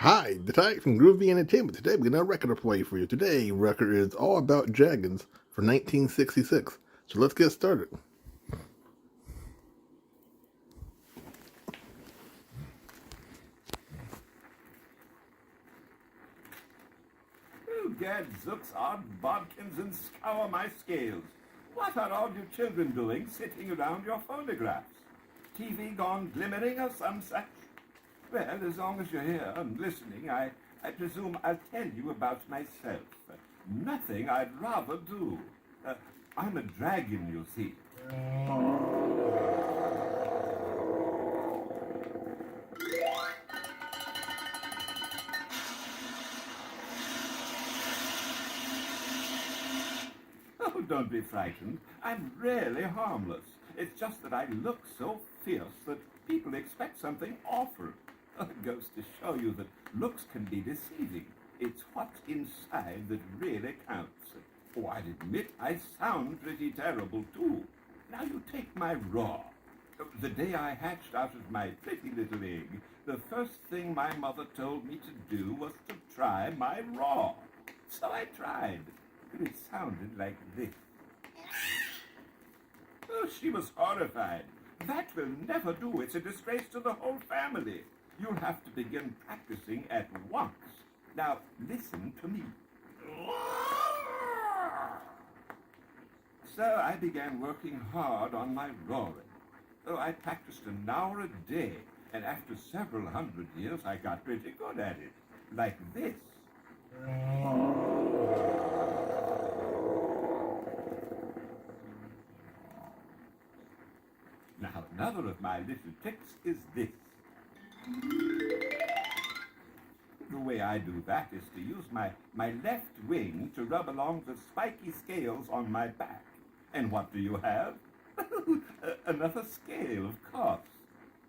Hi, the Tyke from Groovy Entertainment. Today we got a record to play for you. Today record is All About Dragons for 1966. So let's get started. Oh, gadzooks, odd bodkins, and scour my scales. What are all you children doing sitting around your phonographs? TV gone glimmering or some such? Well, as long as you're here and listening, I presume I'll tell you about myself. Nothing I'd rather do. I'm a dragon, you see. Oh, don't be frightened. I'm really harmless. It's just that I look so fierce that people expect something awful. It goes to show you that looks can be deceiving. It's what's inside that really counts. Oh, I admit I sound pretty terrible, too. Now you take my raw. The day I hatched out of my pretty little egg, the first thing my mother told me to do was to try my raw. So I tried. It sounded like this. Oh, she was horrified. That will never do. It's a disgrace to the whole family. You'll have to begin practicing at once. Now, listen to me. So I began working hard on my roaring. Oh, I practiced an hour a day, and after several hundred years, I got pretty good at it. Like this. Now, another of my little tricks is this. The way I do that is to use my left wing to rub along the spiky scales on my back. And what do you have? Another scale, of course.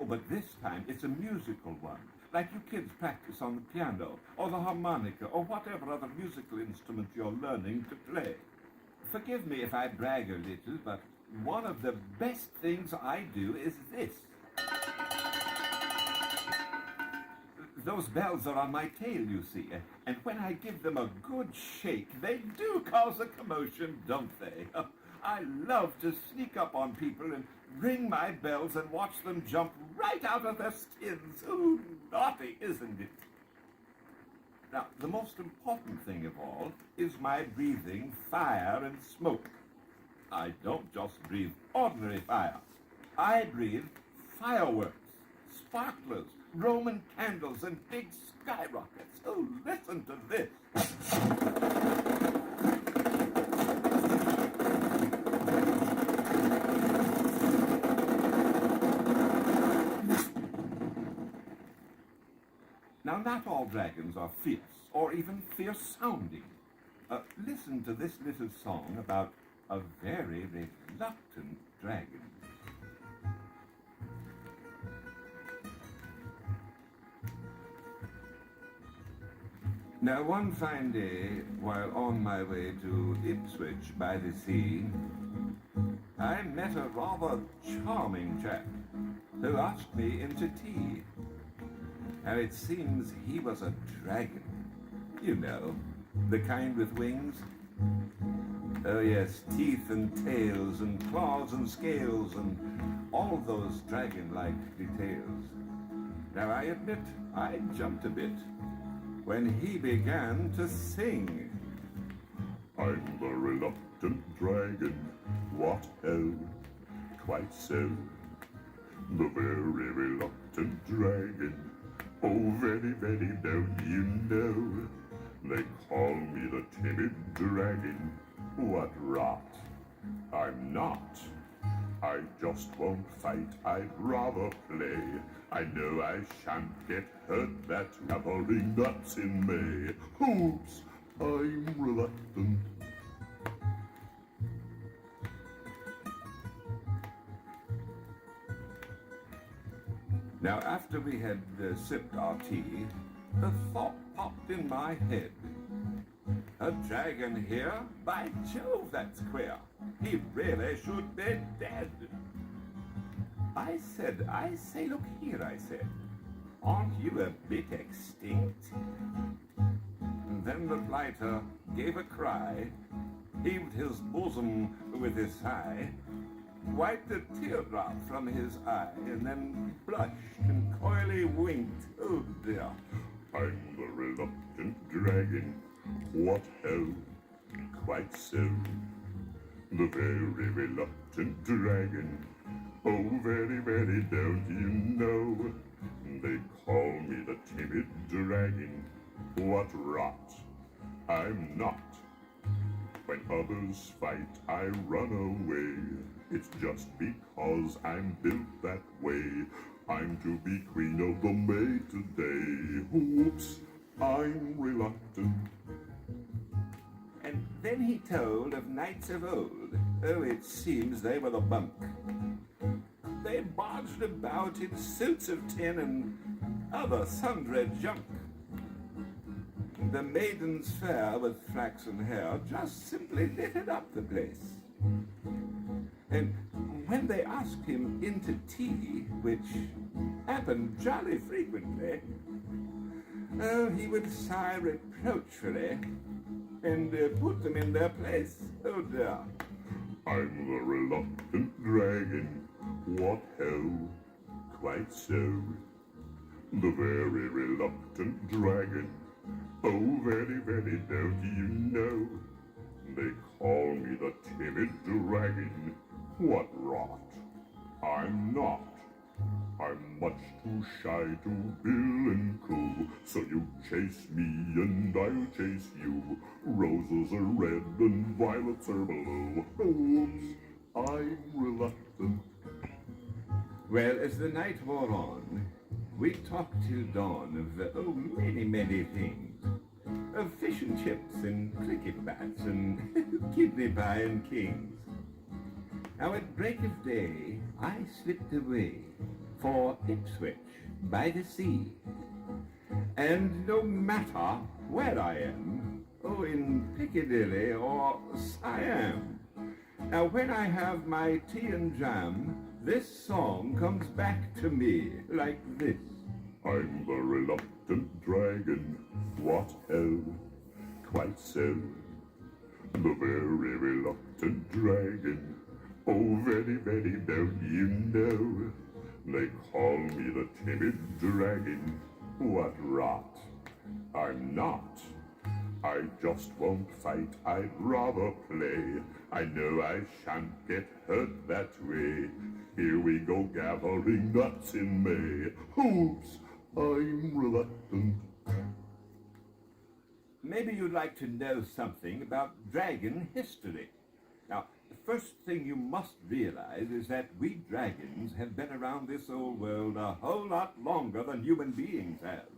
Oh, but this time it's a musical one, like you kids practice on the piano, or the harmonica, or whatever other musical instrument you're learning to play. Forgive me if I brag a little, but one of the best things I do is this. Those bells are on my tail, you see, and when I give them a good shake, they do cause a commotion, don't they? I love to sneak up on people and ring my bells and watch them jump right out of their skins. Ooh, naughty, isn't it? Now, the most important thing of all is my breathing fire and smoke. I don't just breathe ordinary fire. I breathe fireworks, sparklers, Roman candles, and big skyrockets. Oh, listen to this. Now, not all dragons are fierce, or even fierce-sounding. Listen to this little song about a very reluctant dragon. Now, one fine day, while on my way to Ipswich by the sea, I met a rather charming chap who asked me into tea. Now, it seems he was a dragon. You know, the kind with wings. Oh yes, teeth and tails and claws and scales and all those dragon-like details. Now, I admit, I jumped a bit when he began to sing. I'm the reluctant dragon, what ho, quite so. The very reluctant dragon, oh very, very, don't you know? They call me the timid dragon, what rot, I'm not. I just won't fight, I'd rather play. I know I shan't get hurt, that's gathering nuts in May. Oops, I'm reluctant. Now, after we had sipped our tea, a thought popped in my head. A dragon here? By Jove, that's queer. He really should be dead. I say, look here, I said. aren't you a bit extinct? And then the blighter gave a cry, heaved his bosom with a sigh, wiped a teardrop from his eye, and then blushed and coyly winked. Oh dear. I'm the reluctant dragon. What ho, quite so. The very reluctant dragon. Oh, very, very, don't you know? They call me the timid dragon. What rot. I'm not. When others fight, I run away. It's just because I'm built that way. I'm to be queen of the May today. Whoops, I'm reluctant. And then he told of knights of old. Oh, it seems they were the bunk. They barged about in suits of tin and other sundry junk. The maidens fair with flaxen hair just simply littered up the place. And when they asked him into tea, which happened jolly frequently, oh, he would sigh reproachfully and put them in their place. Oh dear. I'm the reluctant dragon. What ho, quite so. The very reluctant dragon. Oh, very, very, don't you know? They call me the timid dragon. What rot. I'm not. I'm much too shy to bill and coo. So you chase me and I'll chase you. Roses are red and violets are blue. Oops, I'm reluctant. Well, as the night wore on, we talked till dawn of many, many things. Of fish and chips and cricket bats and kidney pie and kings. Now at break of day, I slipped away for Ipswich by the sea. And no matter where I am, oh, in Piccadilly or Siam, now when I have my tea and jam, this song comes back to me like this. I'm the reluctant dragon. What ho, quite so. The very reluctant dragon. Oh, very, very, don't you know? They call me the timid dragon. What rot. I'm not. I just won't fight, I'd rather play. I know I shan't get hurt that way. Here we go gathering nuts in May. Hoops, I'm reluctant. Maybe you'd like to know something about dragon history. Now, the first thing you must realize is that we dragons have been around this old world a whole lot longer than human beings have.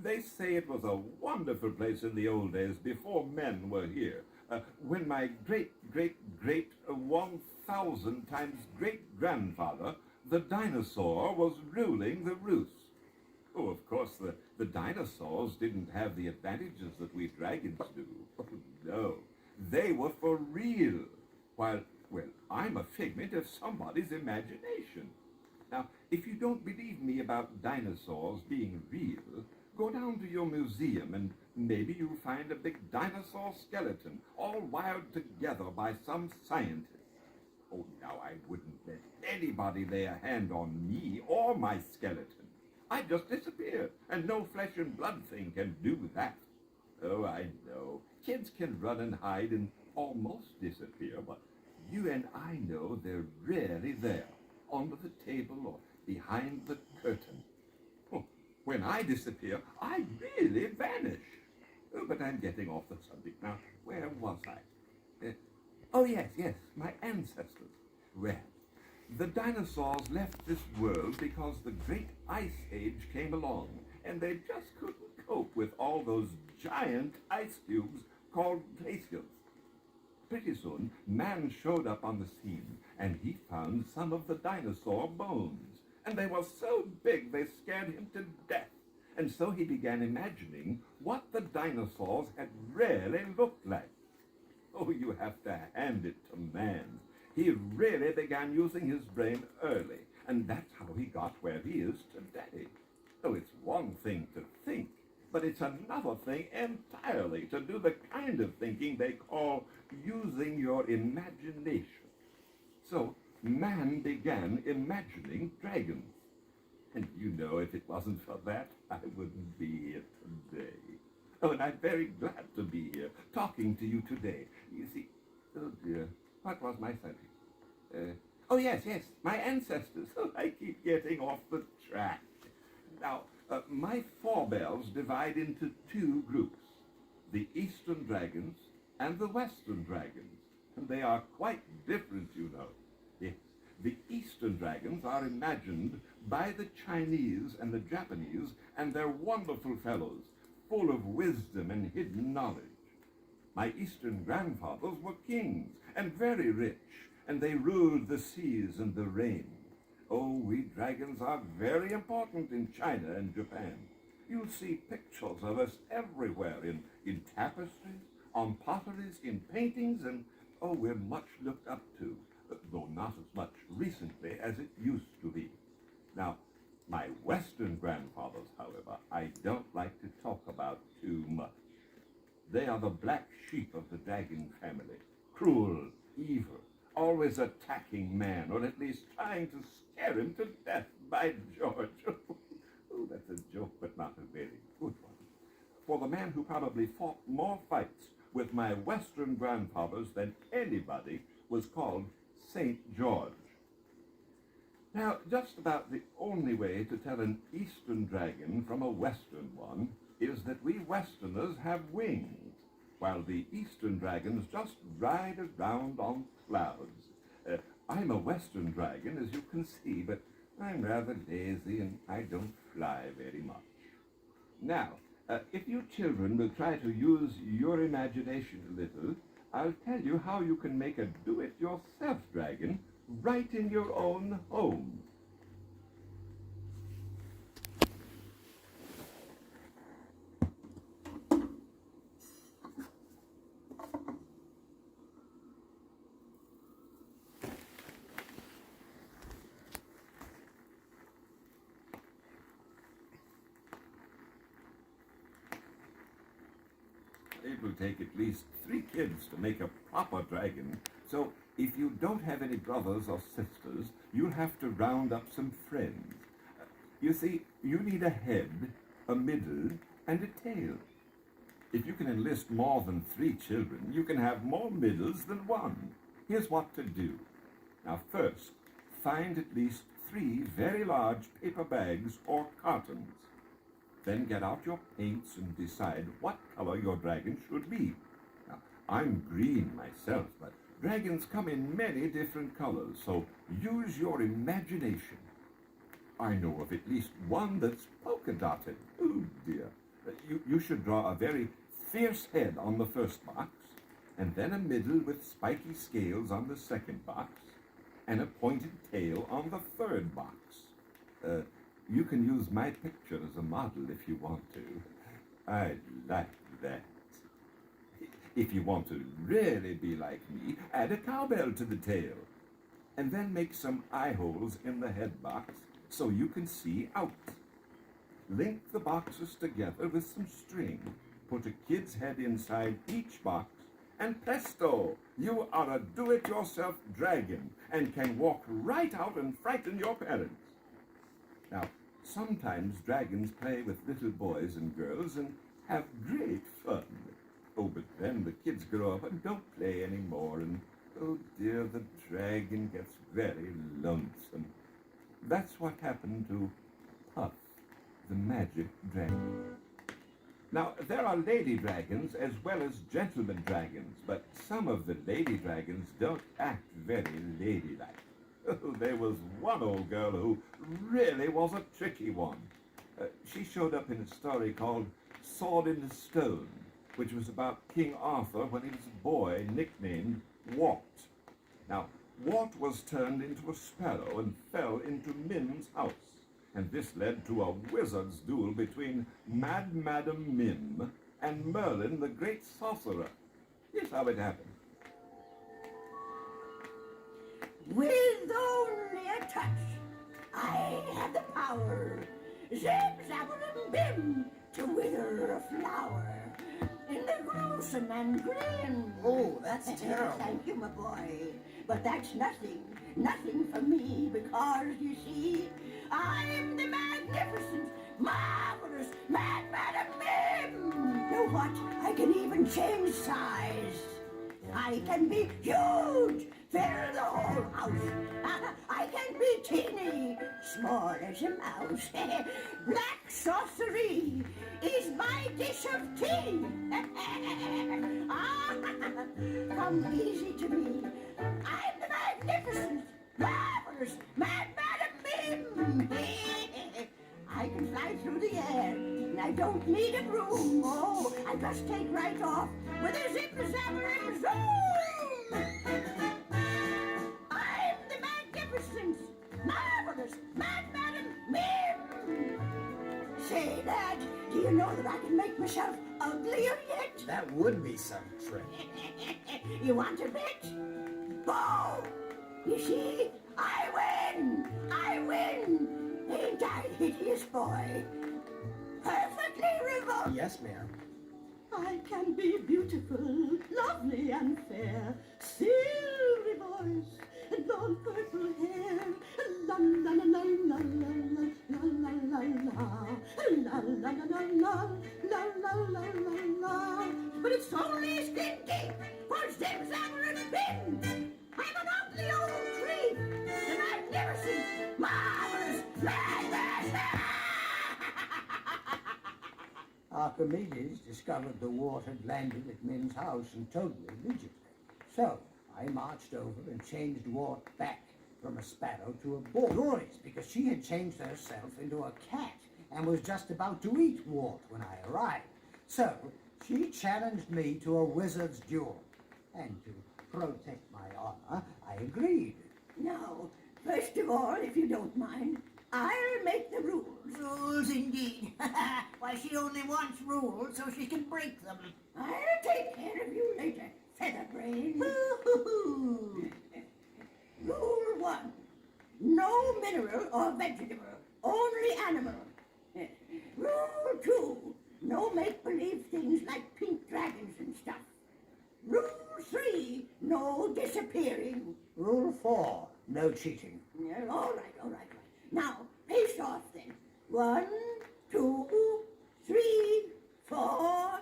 They say it was a wonderful place in the old days before men were here, when my great 1,000 times great-grandfather, the dinosaur, was ruling the roost. Oh, of course, the dinosaurs didn't have the advantages that we dragons do. Oh, no, they were for real, while, well, I'm a figment of somebody's imagination. Now, if you don't believe me about dinosaurs being real, go down to your museum and maybe you'll find a big dinosaur skeleton all wired together by some scientist. Oh, now I wouldn't let anybody lay a hand on me or my skeleton. I'd just disappear, and no flesh and blood thing can do that. Oh, I know. Kids can run and hide and almost disappear, but you and I know they're really there, under the table or behind the curtain. Oh, when I disappear, I really vanish. Oh, but I'm getting off the subject now. Where was I? Oh, yes, my ancestors. Well, the dinosaurs left this world because the great ice age came along, and they just couldn't cope with all those giant ice cubes called glaciers. Pretty soon, man showed up on the scene, and he found some of the dinosaur bones, and they were so big they scared him to death. And so he began imagining what the dinosaurs had really looked like. Oh, you have to hand it to man. He really began using his brain early, and that's how he got where he is today. Oh, it's one thing to think, but it's another thing entirely to do the kind of thinking they call using your imagination. So man began imagining dragons. And you know, if it wasn't for that, I wouldn't be here today. Oh, and I'm very glad to be here, talking to you today. You see, oh dear, what was my subject? Oh, yes, my ancestors. Oh, I keep getting off the track. Now, my forebears divide into two groups, the Eastern dragons and the Western dragons. And they are quite different, you know. Yes, the Eastern dragons are imagined by the Chinese and the Japanese, and they're wonderful fellows, full of wisdom and hidden knowledge. My Eastern grandfathers were kings and very rich, and they ruled the seas and the rain. Oh, we dragons are very important in China and Japan. You'll see pictures of us everywhere in tapestries, on potteries, in paintings, and oh, we're much looked up to, though not as much recently as it used to be. Now, my Western grandfathers, however, I don't like to talk about too much. They are the black sheep of the dragon family, cruel, evil, always attacking man, or at least trying to scare him to death, by George. Oh, that's a joke, but not a very good one. For the man who probably fought more fights with my Western grandfathers than anybody was called St. George. Now, just about the only way to tell an Eastern dragon from a Western one is that we Westerners have wings, while the Eastern dragons just ride around on clouds. I'm a Western dragon, as you can see, but I'm rather lazy and I don't fly very much. Now, if you children will try to use your imagination a little, I'll tell you how you can make a do-it-yourself dragon right in your own home. It will take at least 3 kids to make a proper dragon, so if you don't have any brothers or sisters, you'll have to round up some friends. You see, you need a head, a middle, and a tail. If you can enlist more than 3 children, you can have more middles than one. Here's what to do. Now first, find at least 3 very large paper bags or cartons. Then get out your paints and decide what color your dragon should be. Now, I'm green myself, but dragons come in many different colors, so use your imagination. I know of at least one that's polka dotted. Oh dear. You should draw a very fierce head on the first box, and then a middle with spiky scales on the second box, and a pointed tail on the third box. You can use my picture as a model if you want to. I like that. If you want to really be like me, add a cowbell to the tail. And then make some eye holes in the head box so you can see out. Link the boxes together with some string. Put a kid's head inside each box, and presto! You are a do-it-yourself dragon and can walk right out and frighten your parents. Now, sometimes dragons play with little boys and girls and have great fun. Oh, but then the kids grow up and don't play anymore, and oh dear, the dragon gets very lonesome. That's what happened to Puff, the magic dragon. Now, there are lady dragons as well as gentleman dragons, but some of the lady dragons don't act very ladylike. Oh, there was one old girl who really was a tricky one. She showed up in a story called Sword in the Stone, which was about King Arthur when he was a boy nicknamed Walt. Now, Walt was turned into a sparrow and fell into Mim's house, and this led to a wizard's duel between Mad Madam Mim and Merlin the great sorcerer. Here's how it happened. With only a touch, I had the power zip, zabberum, bim, to wither a flower in the gruesome and grim. Oh, that's terrible. Thank you, my boy. But that's nothing for me, because, you see, I'm the magnificent, marvelous Mad Madam Mim. Know what? I can even change size. I can be huge, fill the whole house. I can be teeny, small as a mouse. Black sorcery is my dish of tea. Come easy to me. I'm the magnificent, marvelous Mad Madam Mim. I can fly through the air, and I don't need a broom. Oh, I just take right off with a zip-a-zap-a-zip zoom. I'm the magnificent, marvelous Mad Madam Mim. Say, lad, do you know that I can make myself uglier yet? That would be some trick. You want a bit? Boom! You see, I win! I win! Ain't I hideous, boy? Perfectly revolting. Yes, ma'am. I can be beautiful, lovely and fair, silvery voice, and long purple hair. La la la la la la la la la la la la la la la la la la la. But it's only stinky for Zim Zabber and a Bin. I'm an ugly old tree, the magnificent, marvelous, Archimedes discovered the wart had landed at Mim's house and told me immediately. So I marched over and changed Wart back from a sparrow to a boar. Furious because she had changed herself into a cat and was just about to eat Wart when I arrived. So she challenged me to a wizard's duel. And to protect my honor, I agreed. Now, first of all, if you don't mind, I'll make the rules. Rules indeed. Why, she only wants rules so she can break them. I'll take care of you later, Featherbrain. Rule 1. No mineral or vegetable, only animal. Rule 2. No make-believe things like pink dragons and stuff. Rule 3. No disappearing. Rule 4. No cheating. All right. Now, pace off then. 1, 2, 3, 4.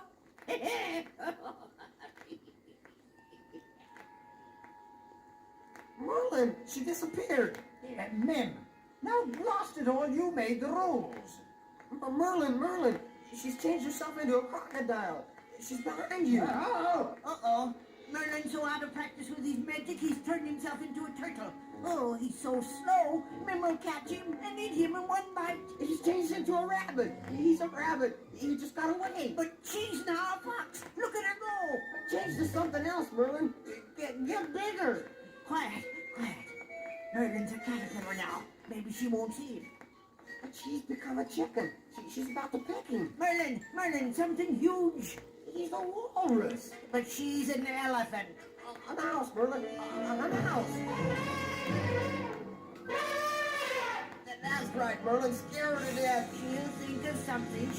Merlin, she disappeared. Mim, now blast it all, you made the rules. But Merlin, she's changed herself into a crocodile. She's behind you. Uh-oh. Merlin's so out of practice with his magic, he's turned himself into a turtle. Oh, he's so slow. Mim will catch him and eat him in one bite. He's changed into a rabbit. He's a rabbit. He just got away. But she's now a fox. Look at her go. Change to something else, Merlin. Get bigger. Quiet. Merlin's a caterpillar now. Maybe she won't see him. But she's become a chicken. She's about to peck him. Merlin, something huge. He's a walrus. But she's an elephant. A mouse, Merlin. A mouse. That's right, Merlin. Scare her to death. She'll think of something.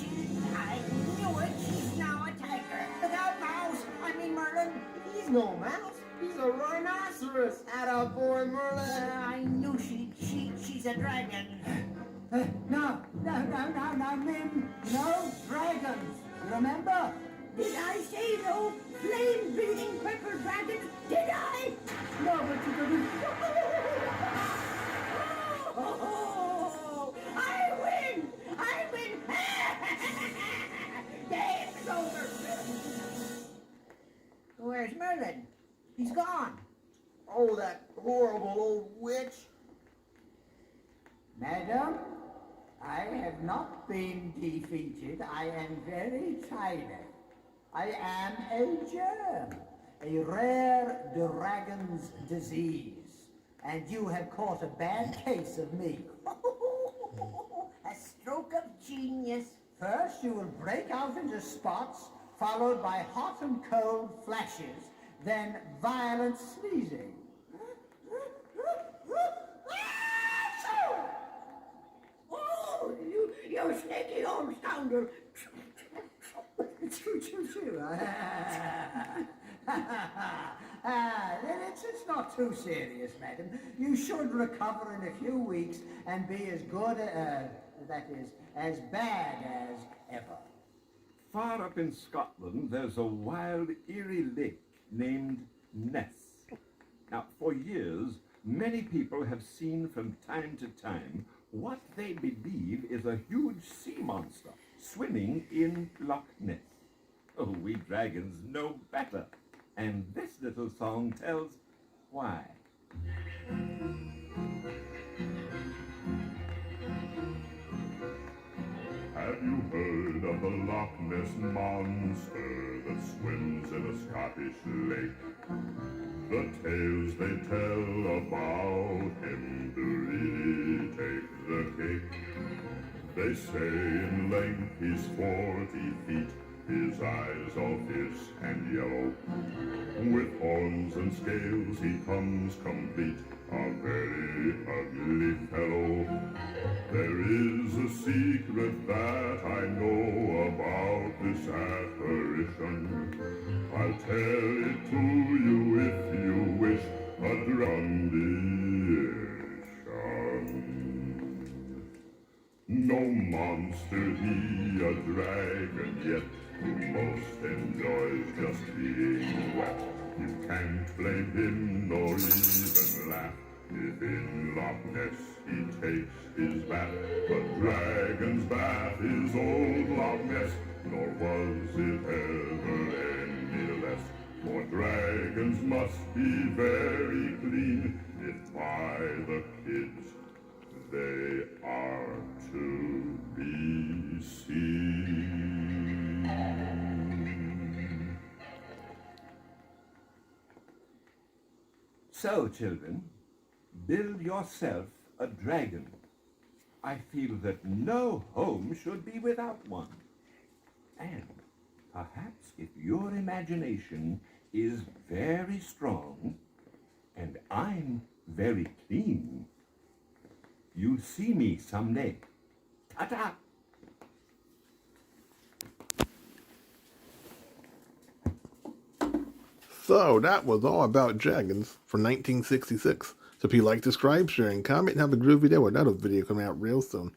I knew it. She's now a tiger. Without mouse. I mean Merlin. He's no mouse. He's a rhinoceros. Attaboy, Merlin. I knew she's a dragon. No, Mim. No dragons. Remember? Did I say no flame-breathing purple dragons? Did I? No, but you didn't. Oh, I win! Game's over. Where's Merlin? He's gone. Oh, that horrible old witch. Madam, I have not been defeated. I am very tiny. I am a germ, a rare dragon's disease, and you have caught a bad case of me. A stroke of genius. First, you will break out into spots, followed by hot and cold flashes, then violent sneezing. Oh, you You sneaky old scoundrel. Choo, choo, choo. It's not too serious, madam. You should recover in a few weeks and be as good, that is, as bad as ever. Far up in Scotland, there's a wild, eerie lake named Ness. Now, for years, many people have seen from time to time what they believe is a huge sea monster swimming in Loch Ness. Oh, we dragons know better, and this little song tells why. Have you heard of the Loch Ness Monster that swims in a Scottish lake? The tales they tell about him do really take the cake. They say in length he's 40 feet, his eyes all fierce and yellow. With horns and scales he comes complete, a very ugly fellow. There is a secret that I know about this apparition. I'll tell it to you if you wish, a rendition. No monster he, a dragon yet, who most enjoys just being wet. You can't blame him nor even laugh if in Loch Ness he takes his bath. But dragon's bath is old Loch Ness, nor was it ever any less. For dragons must be very clean if by the kids they are to be seen. So, children, build yourself a dragon. I feel that no home should be without one. And perhaps if your imagination is very strong and I'm very clean, you'll see me someday. Ta-ta! So that was all about dragons for 1966. So if you like, subscribe, share, and comment, and have a groovy day with another video coming out real soon.